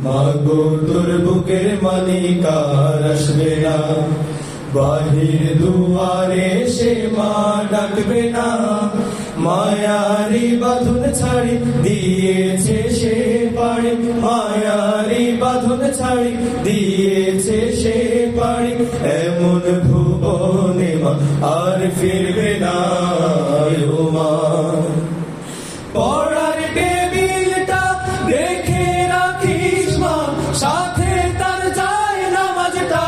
মাগো তোর বুকের মালিক আর আসবে না, বাহির দুয়ারে সে মা ডাকবে না। মায়ারি বাঁধন ছাড়ি দিয়েছে সে পাড়ি, মায়ারি বাঁধন ছাড়ি দিয়েছে সে পাড়ি। এমন ভুবনে মা আর ফিরবে না ও মা। পড়ার টেবিলটা রেখে রাখিস মা, সাথে তার যায় নামাজটা।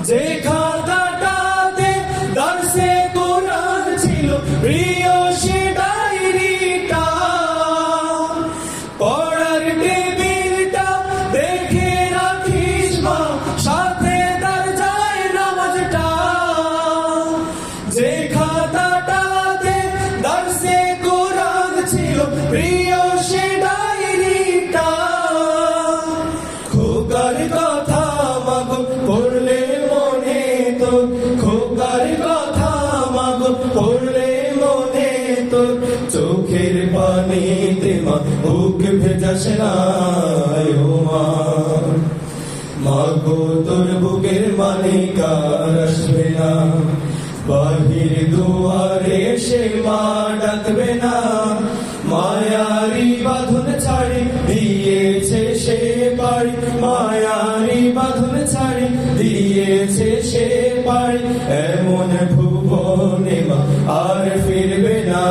যে খাতাটাতে দরসে কোরআন ছিল, প্রিয় সে ডায়েরিটা। পড়ার টেবিলটা দেখে রাখিস মা, সাথে তার যায় নামাজটা। যে খাতাটাতে দরসে কোরআন ছিল, প্রিয় সে ডায়েরিটা। খোকার কথা মাগো পড়লে মনে তোর, খোকার কথা মাগো পড়লে মনে তোর। চোখের পানিতে মা বুক ভেজাস না ও মা। মাগো তোর বুকের মালিক আর আসবে না, বাহির দুয়ারে সে মা ডাকবে না। মায়ারি বাঁধন ছাড়ি দিয়েছে সে পাড়ি, মায়ারি বাঁধন ছাড়ি দিয়েছে সে পাড়ি। এমন ভুবনে মা আর ফিরবে না।